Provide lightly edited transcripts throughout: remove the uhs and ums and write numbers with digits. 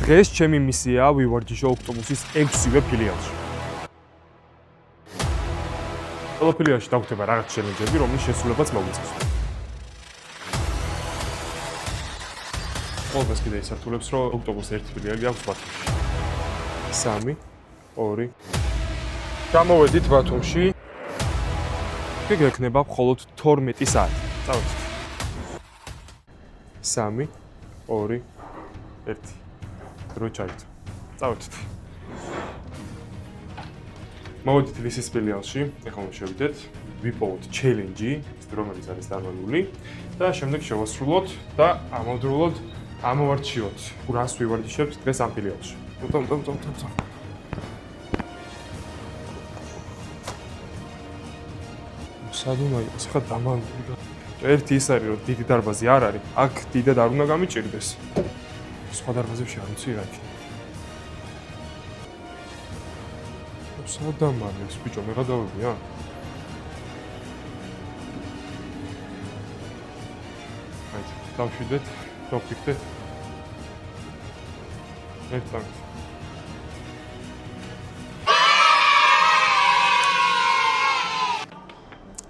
დღეს ჩემი მისიაა ვივარჯიშო ოქტომუსის 6-ვე ფილიალში. ყველა ფილიალში დაგვხდება რაღაც ჩელენჯები, რომლის შესრულებაც მოგვიწევს. ყველას კიდე ისართულებს, რომ ოქტომუს 1 ფილიალი აქვს ბათუმში. 3, 2. გამოვედით ბათუმში. იქ ექნება მხოლოდ 12 საათი. წავედით. 3, 2, 1. რო ჩაით. წავედით. მოვედით ლისის ფილიალში, ეხლა შევიდეთ, ვიპოვოთ ჩელენჯი, რომელიც არის დარბაზული და შემდეგ შევასრულოთ და ამავდროულად ამოვარჩიოთ. რას ვივარჯიშებთ დღეს ამ ფილიალში. ტომ. სადუნაი, ხა დამალული. ერთი ის არის, რომ დიდი დარბაზი არ არის, აქ დიდად არ უნდა გამიჭირდეს. სხვა დარბაზებში არ ვიცი რა იქნება. სადამალებს ბიჭო, მე გადავებია? აიც, დავშვიდეთ, დავფიქრეთ. ერთად.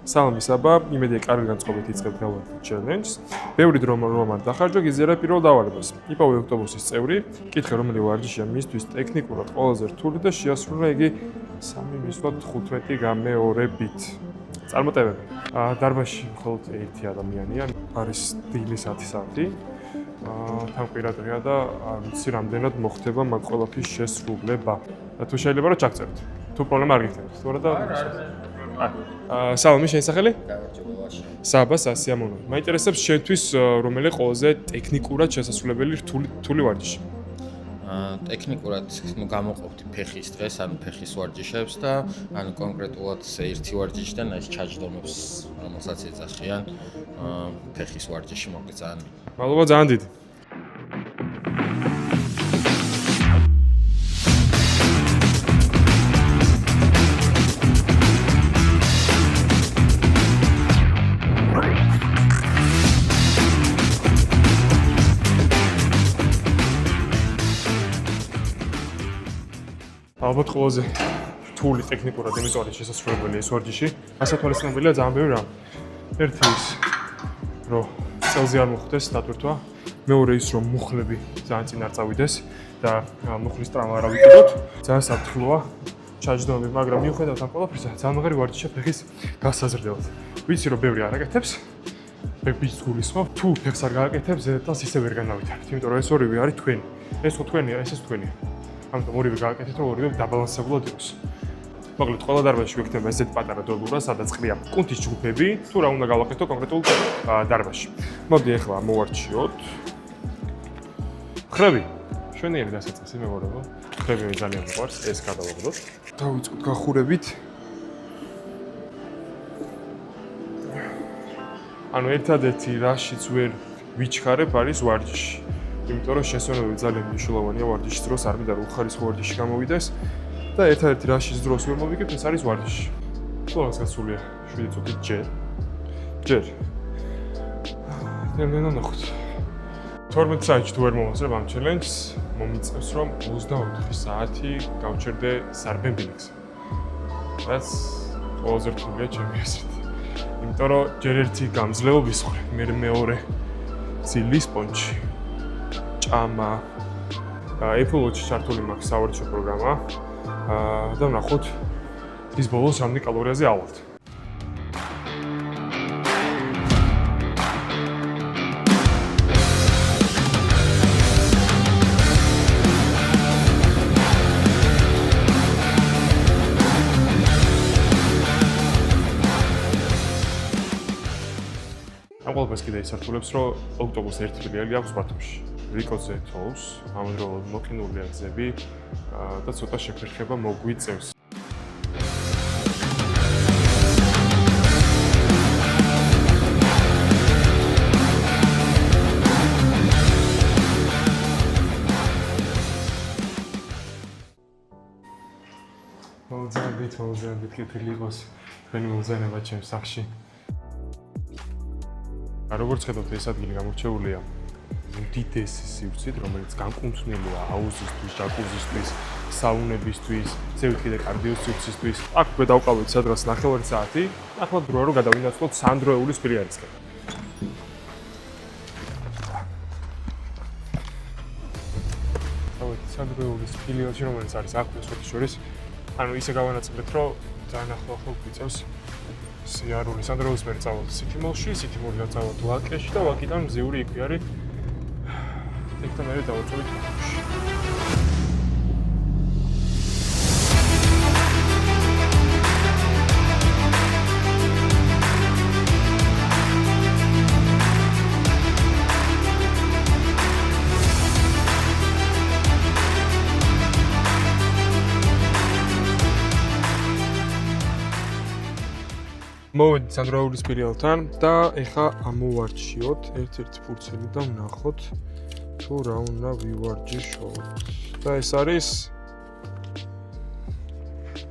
სალამი საბა, იმედია კარგი განწყობით იწყებთ გავაკეთოთ ჩელენჯს. ბევრი დრო რომ დახარჯვა გიზერა პირველ დავალებას. იპოვე ოქტომუსის წევრი, კითხე რომელი ვარჯიშია მისთვის ტექნიკურად ყველაზე რთული და შეასრულა იგი 3 მისვლად 15 გამეორებით. წარმოტევები. დარბაზში მხოლოდ ერთი ადამიანია, არის დილის 10 საათი. თანმყირადღია და არ ვიცი რამდენად მოხდება მაგ ყველაფრის შესრულება. თუ შეიძლება რომ ჩაგწეროთ. თუ პრობლემა არ გიქნებთ, თორე და სალამი, შენი სახელი? საბა, სასიამოვნო. მაინტერესებს შენთვის რომელი ყველაზე ტექნიკურად შესაძლებელი რთული ვარჯიში? ტექნიკურად გამოყოფთ ფეხის დღეს, ანუ ფეხის ვარჯიშებს და ანუ კონკრეტულად ერთი ვარჯიშიდან ეს ჩაჯდომებს, რომელსაც ეძახიან ფეხის ვარჯიში მოკლედ ძალიან. მადლობა ძალიან დიდი. ალბათ ყველაზე რთული ტექნიკურად იმიტომ არის შესაძლებელი ეს ვარჯიში. ასათვალისწინებელია ძალიან ბევრი რამ. ერთი ის, რომ წელზე არ მოხდეს დატვირთვა. მეორე ის, რომ მუხლები ძალიან წინ არ წავიდეს და მუხლის ტრავმა არ ავიკიდოთ. ძალიან საფრთხეა ჩაჯდომები, მაგრამ მიუხედავად ამ ყველაფრისა, ძალიან მაგარი ვარჯიშია ფეხის გასაზრდელად. ვიცი, რომ ბევრი არ აკეთებს. ფეხის გულისხმობ, თუ ფეხს არ გააკეთებს, ზედათას ისე ვერ განავითარებთ, იმიტომ რომ ეს ორივე არის თქვენი. ეს ხო თქვენია, ესეც თქვენია. ამიტომ ორივე გააკეთეთ, რომ ორივე დაბალანსებულად იყოს. მოკლედ, ყველა დარბაზში გვექნება ესეთ პატარა დოლურა, სადაც ყრია კუნთის ჯგუფები, თუ რა უნდა გავაკეთო კონკრეტულ დარბაზში. მოდი ახლა მოვარჩიოთ. ხრები. შვენიერი დასაწყისი მეგობრებო. ხრები მე ძალიან მიყვარს, ეს გადავაგდოთ. დავიწყოთ გახურებით. ანუ ერთადერთი რაშიც ვერ ვიჩქარებ არის ვარჯიში. იმიტომ რომ შესვენებები ძალიან მნიშვნელოვანია ვარჯიშის დროს, არ მინდა რომ უხარისხო ვარჯიში გამოვიდეს და ერთადერთი რაშიც დროს ვერ მოვიგებ, ეს არის ვარჯიში. ყველას გასულია 7 წუთით ჯერ. ნელ-ნელა ნახოთ. 12 საათში თუ ვერ მოვასწრებ ამ ჩელენჯს, მომიწევს რომ 24 საათი გავჩერდე სარბენბილიკზე. რაც ყველაზე რთულია ჩემი აზრით. იმიტომ რომ ჯერ ერთი გამძლეობის ხარ, მეორე ძილის პონჩი. ჭამა. Apple Watch-ში ჩართული მაქვს სავარჯიშო პროგრამა. და ვნახოთ ის ბოლოს რამდენი კალორიაზე ავალთ. ამ ყველაფერს კიდე ისართულებს, რომ ოქტომუს 1 ფილიალი აქვს ბათუმში. რიკოზე თოვს, ამავდროულად მოყინულია გზები და ცოტა შეფერხება მოგვიწევს. მოუძანებით კეთილი იყოს თქვენი მოუზანება ჩემს სახში. როგორც ხედავთ, ეს ადგილი გამორჩეულია უდიდესი სივრცით, რომელიც განკუთვნილია აუზისთვის, ჯაკუზისთვის, საუნებისთვის, ზევით კიდე კარდიოს სივრცისთვის. აქ უკვე დავყავით სადღაც 9 საათი. ახლა დროა რომ გადავინაცვლოთ სანდროეულის ფილიალისკენ. დავით სანდროეულის ფილიალში, რომელიც არის აქ სოფლის შორის. ანუ ისე გავანაწილეთ, რომ ძალიან ახლო გვიწევს სიარული. სანდროეულის მერე წავალთ სითიმოლში, სითიმოლიდან წავალთ ვაკეში და ვაკიდან მზიური იქვე არის. იქთან მერე დავუწევით ვაკეში. მოვედით სანდროეულის ფილიალთან და ეხა ამოვარჩიოთ ერთ-ერთი ფურცელი და ვნახოთ თუ რა უნდა ვივარჯიშოთ. და ეს არის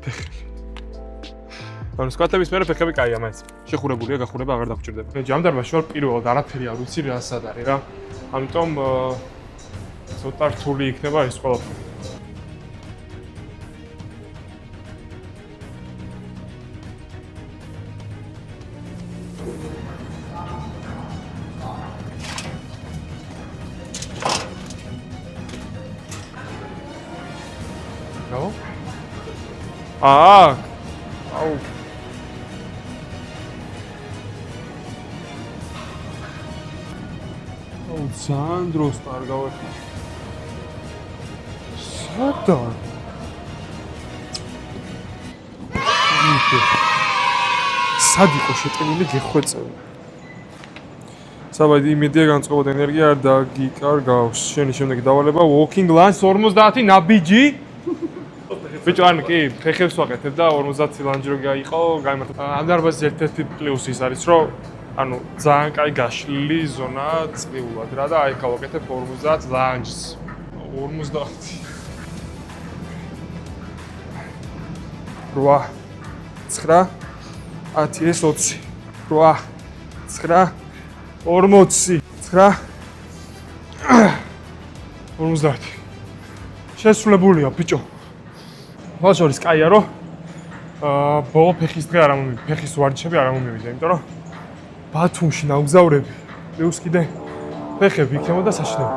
ფეხები. ანუ სკვატების მერე ფეხები კაია მაინც. შეხურებულია, გახურება აღარ დაგჭირდება. მე ჯამ დარბაზში ვარ პირველად არაფერი არ ვიცი რა სად არის რა. ამიტომ ცოტა რთული იქნება ეს ყველაფერი. აუ. ძალიან დროს არ გავეხმარ. სადა? სად იყო შეტანილი გეხვეწები? საბადი იმედია განწყობად ენერგია არ დაგიკარგავს. შენი შემდეგი დავალება walking lunch 50 ნაბიჯი. ბიჭო, ან კი, ფეხებს ვაკეთებ და 50 ლანჯი რო გაიყო, გამართა. ამ დარბაზის ერთ-ერთი პლუსი ის არის, რომ ანუ ძალიან კაი გაშლილი ზონა წვიულად რა და აი გავაკეთებ 50 ლანჯს. 50. 8 9 10 ეს 20. 8 9 40 9 50. შესრულებულია, ბიჭო. ხალხს კაია რომ ბოლო ფეხის დღე არ ამომივიდა, ფეხის ვარჯიშები არ ამომივიდა, იმიტომ რომ ბათუმში ნავგზავრები, პლუს კიდე ფეხები იქნებოდა საშინელი.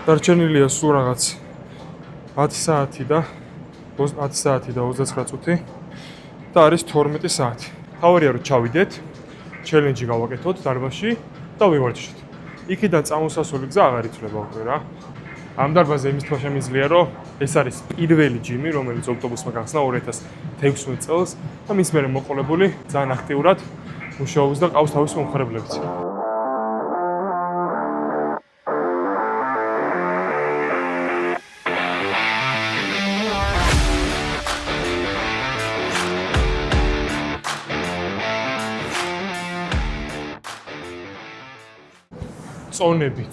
დარჩენილია სულ რაღაც 10 საათი და 29 წუთი და არის 12 საათი. თავარია რომ ჩავიდეთ, ჩელენჯი გავაკეთოთ დარბაზში და ვივარჯიშოთ. იქიდან წამოსასვლელი გზა აღარ იცვლება უკვე რა. ამ დარბაზზე იმის თქმა შემიძლია, რომ ეს არის პირველი ჯიმი, რომელიც ავტობუსმა გახსნა 2016 წელს და მის მერე მოყოლებული ძალიან აქტიურად მუშაობს და ყავს თავის მომხმარებლებიც.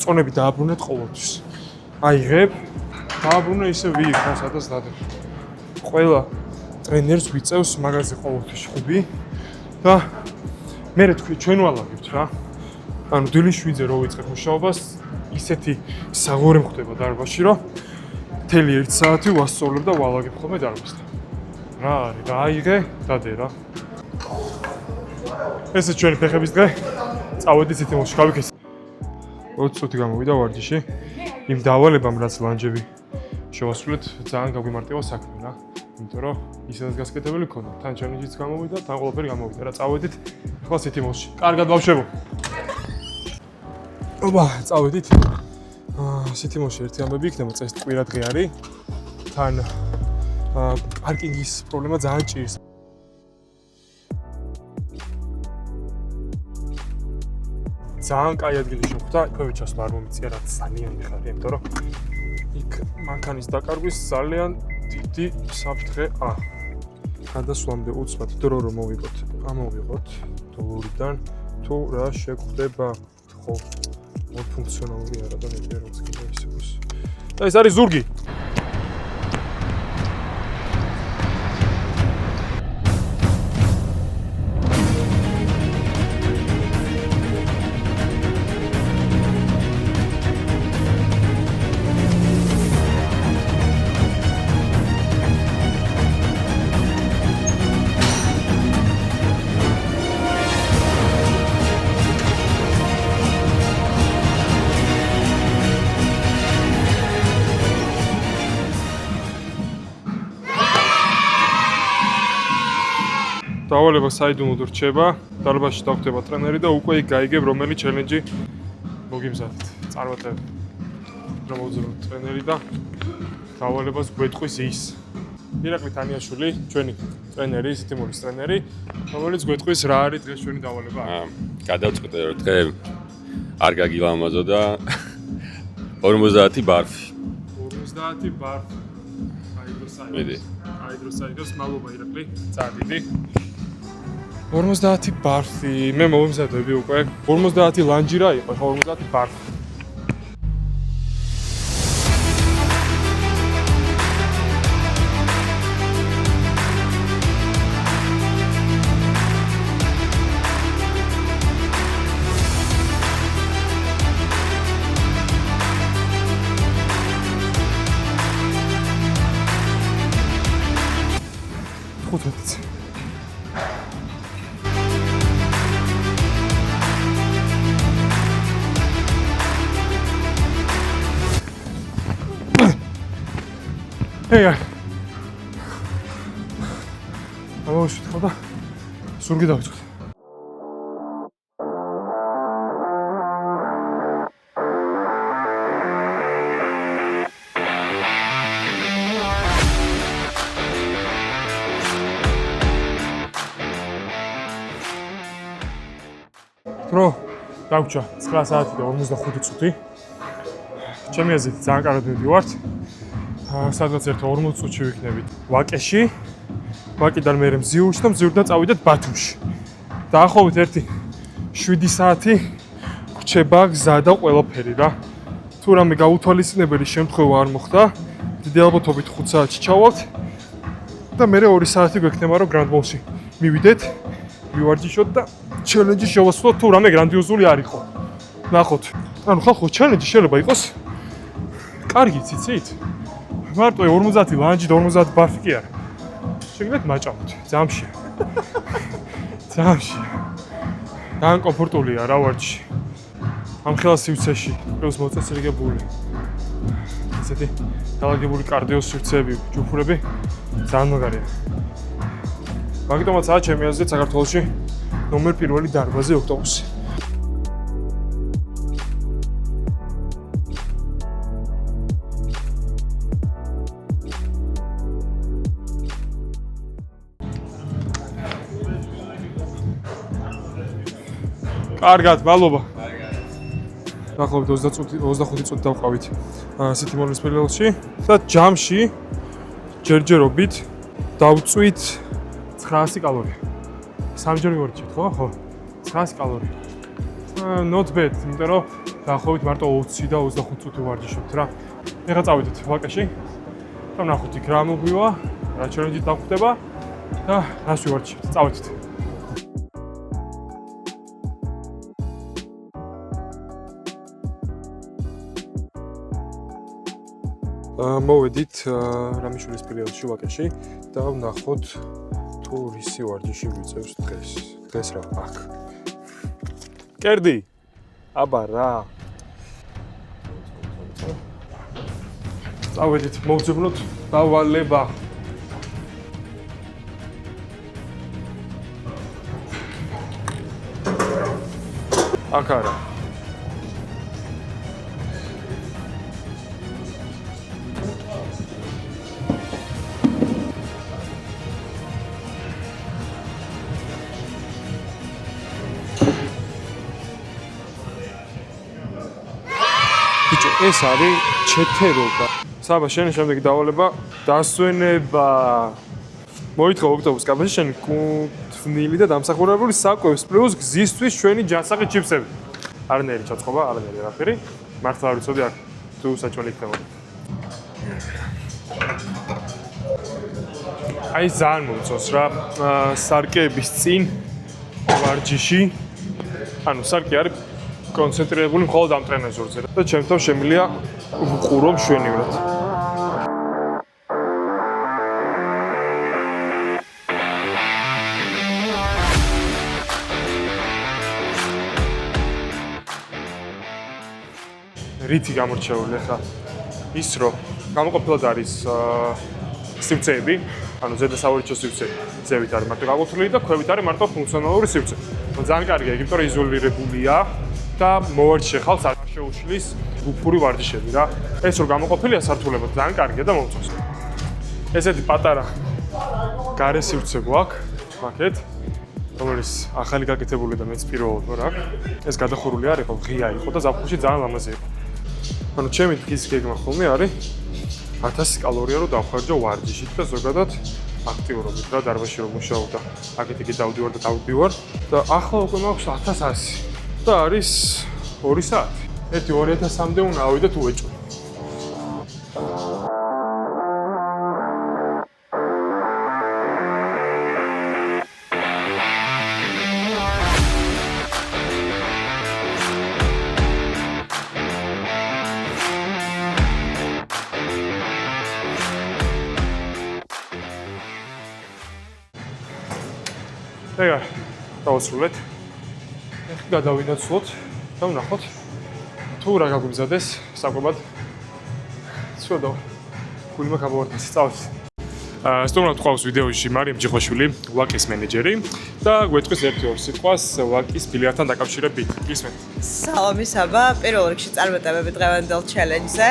წონები დააბრუნეთ ყოველთვის. აიღებ, დააბრუნე ისე ვიიქნა, სადაც დადებ. ყველა ტრენერს ვიწევს მაგაზე ყოველთვის ხუბი და მე თქვი ჩვენ ვალაგებთ რა. ანუ დილის 7-ზე რო ვიწყებ მუშაობას, ისეთი საღორი მხვდება დარბაზში, რომ მთელი 1 საათი ვასწავლებ და ვალაგებ ხოლმე დარბაზთან. რა არის, რა აიღე, დადე რა. ესე ჩვენი ფეხების დღე. წავედით სითიმოლში, გავიქეს. 20 წუთი გამოვიდა ვარჯიში. იმ დავალებამ რაც ლანჯები შევასრულეთ, ძალიან გაგვიმარტივა საქმე რა. იმიტომ რომ ისედაც გასაკეთებელი ქონდა. თან ჩელენჯიც გამოვიდა, თან ყველაფერი გამოვიდა რა. წავედით ახლა სითიმოლში. კარგად ბავშვებო. ოპა, წავედით. სითიმოლში ერთი ამბები იქნება, წეს კვირა დღე არის. თან პარკინგის პრობლემა ძალიან ჭირს. ძალიან კაი ადგილი შეხვდა, იქვე ჩასვლა არ მომიწია, რაც ძალიან მიხარია, იმიტომ რომ იქ მანქანის დაკარგვის ძალიან დიდი საფრთხეა. გადასვლამდე უცბად დრო რომ მოვიღოთ, ამოვიღოთ დოლურიდან თუ რა შეგვხდება ხო. მოდ ფუნქციონალური არა და მეტია რომ წინ ისე. და ეს არის ზურგი. დავალება საიდუმლოდ რჩება, დარბაზში დავხდება ტრენერი და უკვე იქ გაიგებ რომელი ჩელენჯი მოგიმზადეთ. წარმატებით. რომ მოვძებნოთ ტრენერი და დავალებას გვეტყვის ის. ირაკლი თანიაშვილი, ჩვენი ტრენერი, სიტიმულის ტრენერი, რომელიც გვეტყვის რა არის დღეს ჩვენი დავალება. გადავწყვიტე რომ დღე არ გაგილამაზო და 50 ბარფი. 50 ბარფი. მიდი. აიდროსაიდოს მალობა ირაკლი, წადიდი. 50 ბარფი, მე მოვიმზადები უკვე. 50 ლანჯი რა იყო, ხო 50 ბარფი. ხუთი. ეი. ამოვშვით ხო და ზურგი დავიწყოთ. დრო დაგვჭა 9 საათი და 45 წუთი. ჩემი აზრით ძალიან კარგად მივდივართ. სადღაც ერთ 40 წუთში ვიქნებით ვაკეში. ვაკიდან მე მზიურში და მზიურიდან წავიდეთ ბათუმში. დაახლოებით ერთი 7 საათი რჩება გზა და ყველაფერი რა. თუ რამე გაუთვალისწინებელი შემთხვევა არ მოხდა, დიდი ალბათობით 5 საათში ჩავალთ და მე 2 საათი გვექნება რომ გრანდ მოლში მივიდეთ, მივარჯიშოთ და ჩელენჯი შევასრულოთ თუ რამე გრანდიოზული არ იყო. ნახოთ. ანუ ხალხო ჩელენჯი შეიძლება იყოს კარგი ციცით. მარტო 50 ლანჯი და 50 ბარფი კი არა. შეგიძლიათ მაჭამოთ. ძამში. ძამში. ძალიან კომფორტულია რა ვარჯიში. ამ ხელა სივრცეში პლუს მოწესრიგებული. ესეთი დაალაგებული კარდიოს სივრცეები, ჯუფურები ძალიან მაგარია. მაგიტომაც ჩემი აზრით საქართველოში ნომერ 1 დარბაზი ოქტოპუსი. კარგად, მადლობა. დაახლოებით 25 წუთი დავყავით სიტიმოლის პერიოდში და ჯამში ჯერჯერობით დავწვით 900 კალორია. სამჯერ ვორჩით, ხო? 900 კალორია. Not bad, იმიტომ რომ დაახლოებით მარტო 20 და 25 წუთი ვარჯიშობთ რა. ეხლა წავიდეთ ვაკეში. და ნახოთ იქ რა მოგვივა, რა ჩელენჯი დავხდება და რას ვივარჯიშებთ. წავიდეთ. მოვედით რამიშვილის პერიოდში ვაკეში და ვნახოთ თუ რისი ვარჯიში ვიწევს დღეს. დღეს რა აქ. კერდი. აბა რა. წავედით მოვძებნოთ დავალება. აქ არა. ეს არის ჩეთერობა. საბა შენი შემდეგი დავალება დასვენება. მოითხოვ ოქტოპუს კაფეში შენი კუთვნილი და დამსახურებული საკვებს პლუს გზისთვის ჩვენი ჯანსაღი ჩიფსები. არანაირი ჩაწყობა, არანაირი არაფერი. მართლა არ ვიცოდი აქ თუ საჭმელი იქნებოდა. აი ძალიან მომწონს რა, სარკეების წინ ვარჯიში. ანუ სარკე არის კონცენტრირებული მხოლოდ ამ ტრენაჟორზე და ჩემთან შემიძლია ვყურო მშვენივრად. რითი გამორჩეული ხა ის რომ გამოყოფილად არის სივრცეები, ანუ ზედა სავარჯიშო სივრცე ზევით არის მარტო გაყოფილი და ქვევით არის მარტო ფუნქციონალური სივრცე. ძალიან კარგია, იმიტომ რომ იზოლირებულია და მოვარჯიშე ხალხს არ შეუშლის გუფური ვარჯიშები რა. ეს რომ გამოყოფილია სართულებად ძალიან კარგია და მომწონს. ესეთი პატარა გარე სივრცე გვაქვს, მაგეთ, რომელიც ახალი გაკეთებული და მეც პირველად ვარ აქ. ეს გადახურული არ იყო, ღია იყო და ზაფხულში ძალიან ლამაზი იყო. ანუ ჩემი დღის გეგმა ხოლმე არის 1000 კალორია რო დავხარჯო ვარჯიშით და ზოგადად აქტიურობით რა დარბაზში რომ მუშაობ და აქეთ-იქით დავდივარ და დავდივარ და ახლა უკვე მაქვს 1100 და არის 2 საათი. ერთი 2000-მდე უნდა ავიდეთ უეჭვი. ეგა დავასრულეთ. ეხლა გადავინაცვლოთ და ვნახოთ თუ რა გაგვიმზადეს საკვებად. ცოტა გულმა გამოვარდნეს წავს. სტუმრად ყავს ვიდეოში მარიამ ჯიხოშვილი, ვაკის მენეჯერი და გვეტყვის 1-2 სიტყვას ვაკის ბილიარდთან დაკავშირებით. ისმენთ. სალამი საბა, პირველ რიგში წარმატებები დღევანდელ ჩელენჯზე.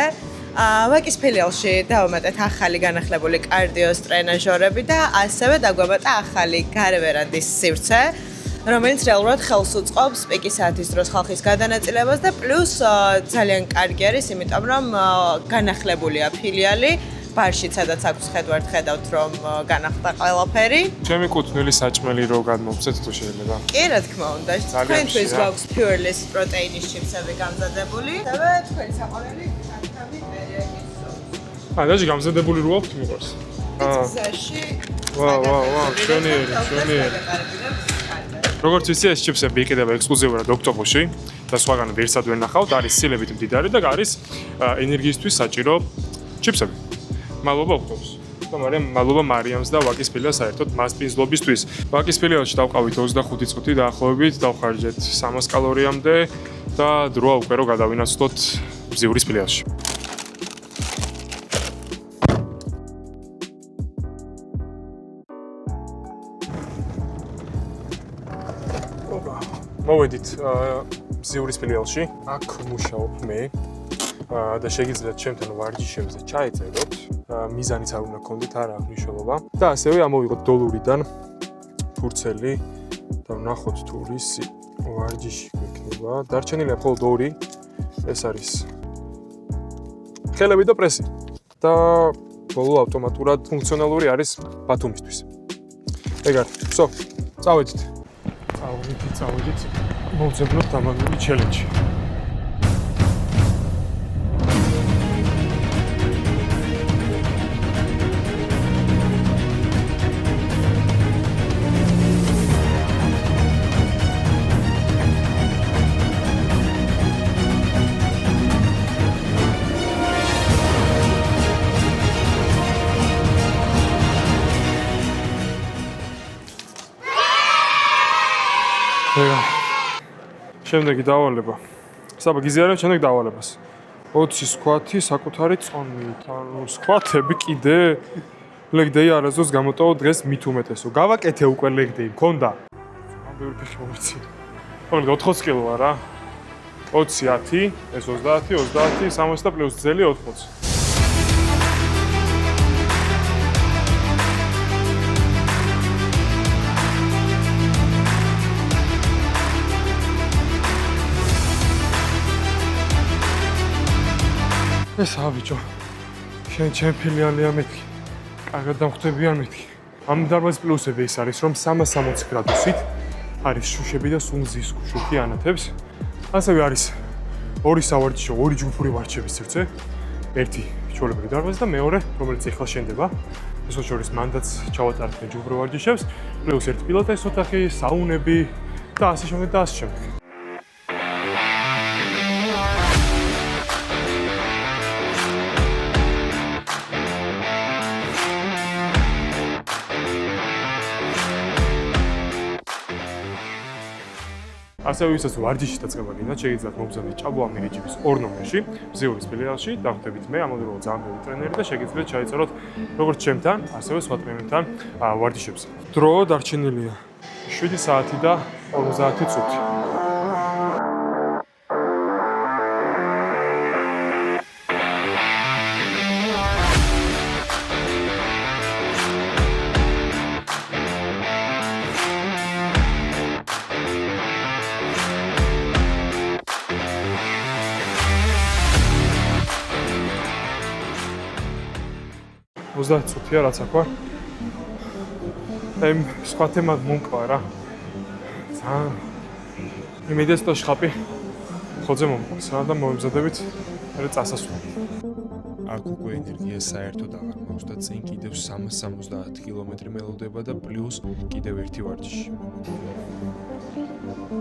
ვაკის ფილიალში დავამატეთ ახალი განახლებული კარდიოს ტრენაჟორები და ასევე დაგვამატა ახალი გარე ვერანდის სივრცე, რომელიც რეალურად ხელს უწყობს პიკის საათის დროს ხალხის გადანაწილებას და პლუს ძალიან კარგი არის, იმიტომ რომ განახლებულია ფილიალი, ბარში სადაც აქვს ხედვართ ხედავთ რომ განახლდა ყველაფერი. ჩემი კუთვნილი საჭმელი რო გადმოვცეთ თუ შეიძლება. კი, რა თქმა უნდა. თქვენთვის გვაქვს Pureless პროტეინის ჩიპსები გამზადებული. ასევე თქვენი საყვარელი დაჟე გამზადებული რო აქვს მიყვარს. ზაში. ვა, შვენიერი. როგორც ვიცი, ეს ჩიპსები იყიდება ექსკლუზიურად ოქტომბერში და სხვაგან ვერსად ვერ ნახავთ, არის სილებით მდიდარი და არის ენერგიისთვის საჭირო ჩიპსები. მადლობა ოქტომბერს. და მადლობა მარიამს და ვაკის ფილიალს საერთოდ მასპინძლობისთვის. ვაკის ფილიალში დავყავით 25 წუთი დაახლოებით, დავხარჯეთ 300 კალორიამდე და დროა უკვე რომ გადავინაცვლოთ ბზიურის ფილიალში. მოვედით ბზიურის ფილიალში, აქ მუშაობ მე და შეგიძლიათ ჩემთან ვარჯიშებზე ჩაეწეროთ, მიზანიც არ უნდა გქონდეთ, არ აქვს მნიშვნელობა და ასევე ამოვიღოთ დოლურიდან ფურცელი და ვნახოთ თუ რისი ვარჯიში გვექნება. დარჩენილია მხოლოდ 2, ეს არის ხელები და პრესი და ბოლო ავტომატურად ფუნქციონალური არის ბათუმისთვის. ეგ არის, ვსო, წავედით. წავედით, მოვძებნოთ დამაგული ჩელენჯი. შემდეგი დავალება. საბა გიზიარებ შემდეგ დავალებას. 20 სკვათი საკუთარი წონით. ანუ სკვათები კიდე leg day არასდროს გამოტოვო დღეს მით უმეტესო. გავაკეთე უკვე leg day, მქონდა. ამ ბევრი ფეხი მომიცი. ანუ 80 კილოა რა. 20, 10, ეს 30, 30, 60 და პლუს ძელი 80. ეს ავიჯო. ჩემ ფილიალია მეთქი. კარგად დამხვდებიან მეთქი. ამ დარბაზის პლუსები ის არის, რომ 360 გრადუსით არის შუშები და სულ მზის შუქი ანათებს ასევე არის ორი სავარჯიშო, ორი ჯგუფური ვარჯიშების სივრცე. ერთი ჩვეულებრივი დარბაზი და მეორე, რომელიც ეხლა შენდება. ეს შორის მანდაც ჩავატარეთ ჯგუფურ ვარჯიშებს, პლუს ერთი პილოტეს ოთახი, საუნები და ასე შემდეგ და ასე შემდეგ. ასევე ვისაც ვარჯიში დაწყება გინდათ, შეგიძლიათ მომგზავნოთ ჭაბუა მირიჯიბის 2 ნომერში, ბზიურის ფილიალში, დახვდებით მე, ამავდროულად ძალიან ბევრი ტრენერი და შეგიძლიათ ჩაიწეროთ როგორც ჩემთან, ასევე სხვა ტრენერთან ვარჯიშებს. დრო დარჩენილია 7 საათი და 50 წუთი. წუთია რაც აქ ვარ. სხვა თემა მომკვა რა. ძალიან იმედია და შხაპი ხოძე მომყავს რა და მომემზადებით მე წასასვლელი. აქ უკვე ენერგია საერთოდ აღარ მაქვს და წინ კიდევ 370 კილომეტრი მელოდება და პლუს კიდევ ერთი ვარჯიში.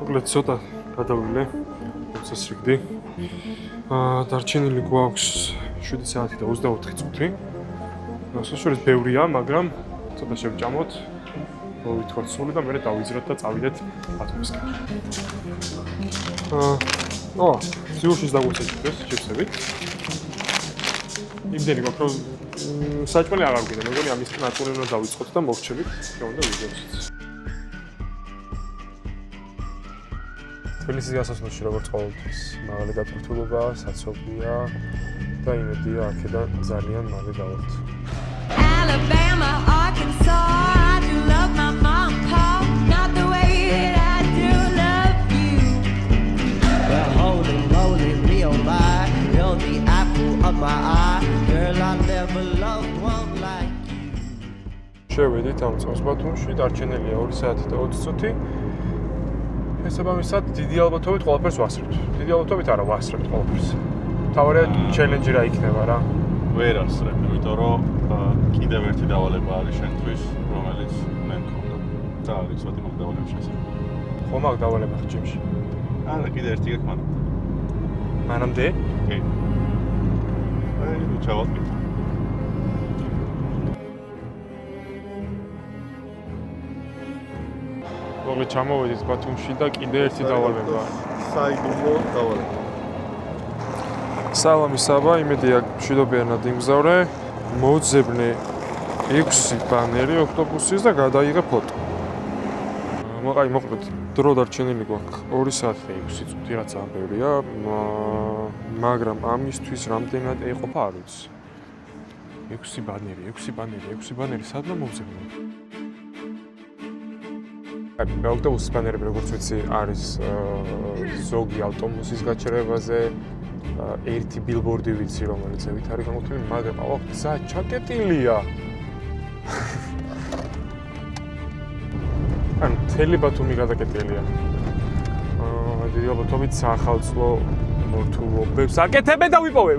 მოკლედ ცოტა გადავვლე პროცესრიგდი. დარჩენილი გვაქვს 7 საათი და 24 წუთი. საშუალოდ ბევრია, მაგრამ ცოტა შევჭამოთ. ვითქვათ სული და მე დავიძრათ და წავიდეთ ათომისკენ. სიურშიც დაგვეცეჭდეს ჩიფსები. იმდენი გვაქვს, რომ საჭმელი აღარ გვინდა, მეგონი ამის ნაწილი უნდა დავიწყოთ და მოვჩებით, შეუნდა ვიდეოშიც. თბილისის გასასვლელში როგორც ყოველთვის მაღალი გაწვრთულობაა, საცობია და იმედია აქედან ძალიან მალე დავართ. Alabama, Arkansas, I do love my mom, Paul, not the way that I do love you. Well, holy, real life, you're the apple of my eye, girl, I never loved one like you. შევედით ამ წელს ბათუმში, დარჩენილია 2 საათი და 20 წუთი. შესაბამისად, დიდი ალბათობით ყველაფერს ვასწრებთ. დიდი ალბათობით არა, ვასწრებთ ყველაფერს. თავარია ჩელენჯი რა იქნება რა. ვერ ასწრებ, იმიტომ რომ კიდევ ერთი დავალება არის შენთვის, რომელიც მე მქონდა. და არის ვთქვი მაგ დავალებას შესაძლოა. ხო მაგ დავალება ხარ ჯიმში? არა, კიდევ ერთი გაქვს მანამდე. მანამდე? კი. ჩავალთ. მოკლედ ჩამოვედით ბათუმში და კიდევ ერთი დავალება. საიდუმლო დავალება. სალამი საბა, იმედია მშვიდობიანად იმგზავრე. მოძებნე 6 ბანერი ოქტოპუსის და გადაიღე ფოტო. მოკლედ დრო დარჩენილი გვაქვს 2 საათი და 6 წუთი, რაც ძალიან ბევრია, მაგრამ ამისთვის რამდენად ეყოფა არ ვიცი. 6 ბანერი, სადღა მოვძებნე? ავტობუსის ბანერები, როგორც ვიცი, არის ზოგი ავტობუსის გაჩერებაზე, ერთი ბილბორდი ვიცი, რომელიც ევით არის გამოთვლილი, მაგრამ გზა ჩაკეტილია. ანუ მთელი ბათუმი გადაკეტილია. დიდი ალბათობით სახალხო მორთულობებს აკეთებენ და ვიპოვე.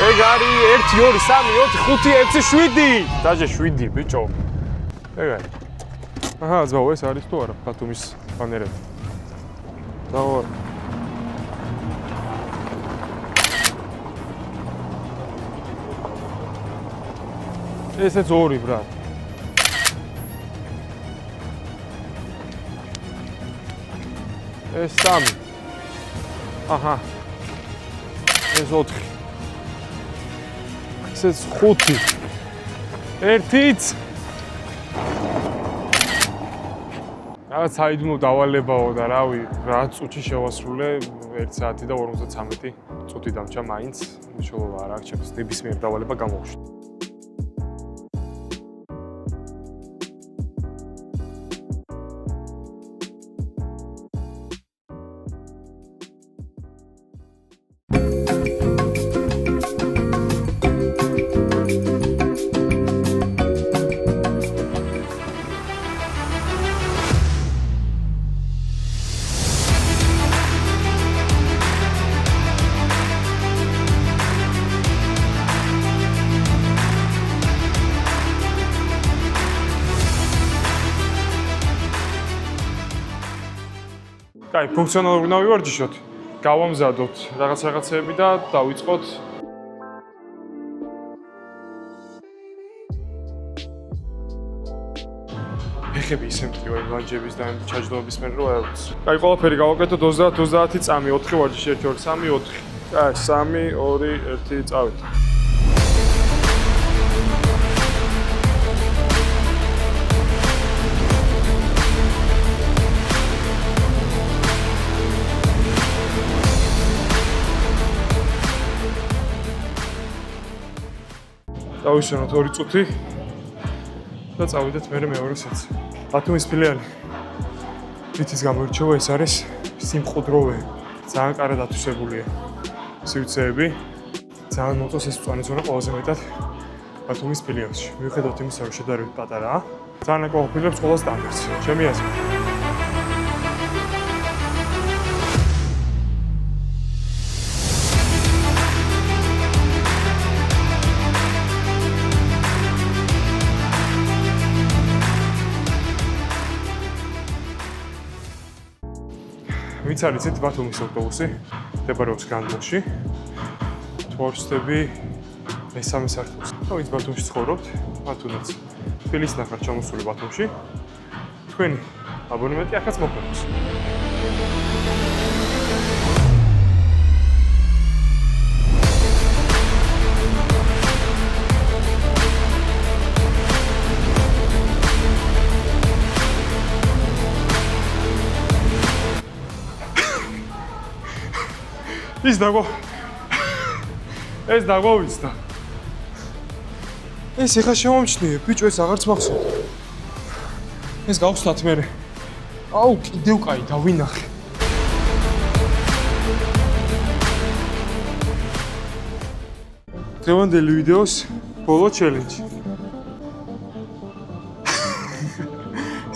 ეგ არის 1 2 3 4 5 6 7. დაჟე 7 ბიჭო. ეგ არის. აჰა, ზაო ეს არის თუ არა ბათუმის ბანერები. ზაო. ესეც 2 ბრატ. ეს 3. აჰა. ეს 4. ესეც 5. ერთიც. რაღაც საიდუმლო დავალებაო და რავი, რა წუთში შევასრულე 1 საათი და 53 წუთი დამჭა მაინც. მნიშვნელობა არ აქვს, ჩემს ნებისმიერ დავალება გამოვშვი. კაი, ფუნქციონალურად უნდა ვივარჯიშოთ. გავამზადოთ რაღაცეები და დავიწყოთ. ეხები ისე მტკივარი ლანჯების და ჩაჯდომების მერე რო არ აქვს. კაი, ყველაფერი გავაკეთოთ 30 წამი, 4 ვარჯიში 1 2 3 4. კაი, 3 2 1 წავით. დავიშენოთ 2 წუთი და წავიდეთ მერე მეორე სეტს. ბათუმის ფილიალი. რითიც გამოირჩევა ეს არის სიმყუდროვე. ძალიან კარგად ათვისებულია. სივრცეები ძალიან მოწონს ეს მწვანე ზონა ყველაზე მეტად ბათუმის ფილიალში. მიუხედავად იმისა, რომ შედარებით პატარაა, ძალიან აკმაყოფილებს ყველა სტანდარტს. ჩემი აზრით. ვინც არ იცით, ბათუმის ავტობუსი მდებარეობს განძილში. თვალშთები მესამე სართულზე. და ვინც ბათუმში ცხოვრობთ, მათ თუნდაც თბილისის ნახარ ჩამოსული ბათუმში, თქვენი აბონემენტი ახაც მოხდეთ. ეს დაგვავიცდა. ეს ეხა შემომჩნიე, ბიჭო, ეს აღარც მახსოვს. ეს გავხსნათ მერე. აუ, კიდევ კაი, დავინახე. დღევანდელი ვიდეოს ბოლო ჩელენჯი.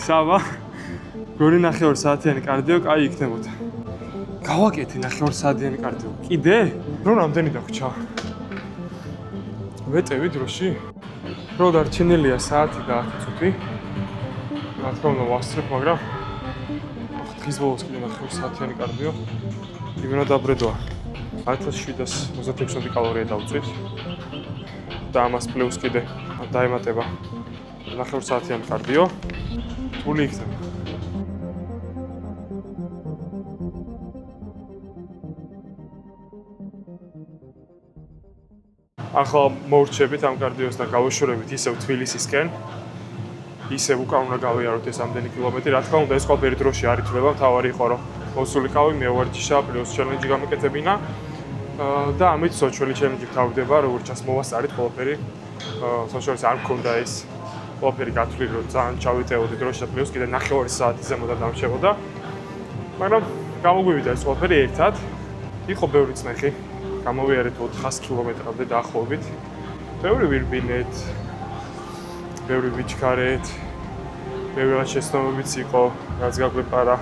სავა, გორი 9 საათიანი კარდიო კაი იქნებოდა. გავაკეთე 9 საათიანი კარდიო. კიდე? რო რამდენი დაგვრჩა? ვეტევი დროში? რო დარჩენილია საათი და 10 წუთი. რა თქმა უნდა ვასწრებ, მაგრამ დღის ბოლოს კიდე 9 საათიანი კარდიო. იმენა დაბრედვა. 1756 კალორია დავწვით. და ამას პლუს კიდე დაემატება 9 საათიანი კარდიო. თული იქნება. ახლა მორჩებით ამ კარდიოს და გავაშორებით ისევ თბილისისკენ. ისევ უკან უნდა გავიაროთ ეს ამდენი კილომეტრი. რა თქმა უნდა, ეს ყველაფერი დროში არ ითვლება, მთავარი იყო რომ მოსულიყავი, მევარჯიშა, პლუს ჩელენჯი გამეკეთებინა. და ამით სოციალური ჩელენჯი თავდება, როგორც ჩანს მოვასწარით ყველაფერი. სოციალს არ მქონდა ეს ყველაფერი გათვლილი, რომ ძალიან ჩავიტევოდი დროში და პლუს კიდე 9 საათი ზემოდან დამრჩებოდა. მაგრამ გამოგვივიდა ეს ყველაფერი ერთად. იყო ბევრი წნეხი. გამოვიარეთ 400 კილომეტრამდე დაახლოებით. ბევრი ვირბინეთ, ბევრი ვიჩქარეთ, ბევრი რაც შეცდომებიც იყო, რაც გაგვეპარა.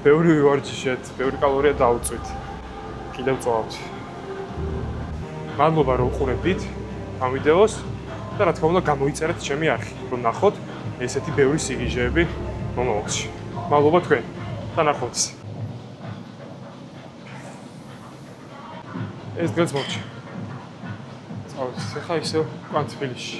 ბევრი ვივარჯიშეთ, ბევრი კალორია დავწვით. კიდევ წვავთ. მადლობა რომ უყურებდით ამ ვიდეოს და რა თქმა უნდა გამოიწერეთ ჩემი არხი, რომ ნახოთ ესეთი ბევრი სიგიჟეები მომავალში. მადლობა თქვენ და ნახვამდის. ეს დღეს მოვჭი. წავით, ახლა ისევ უკან თბილისში.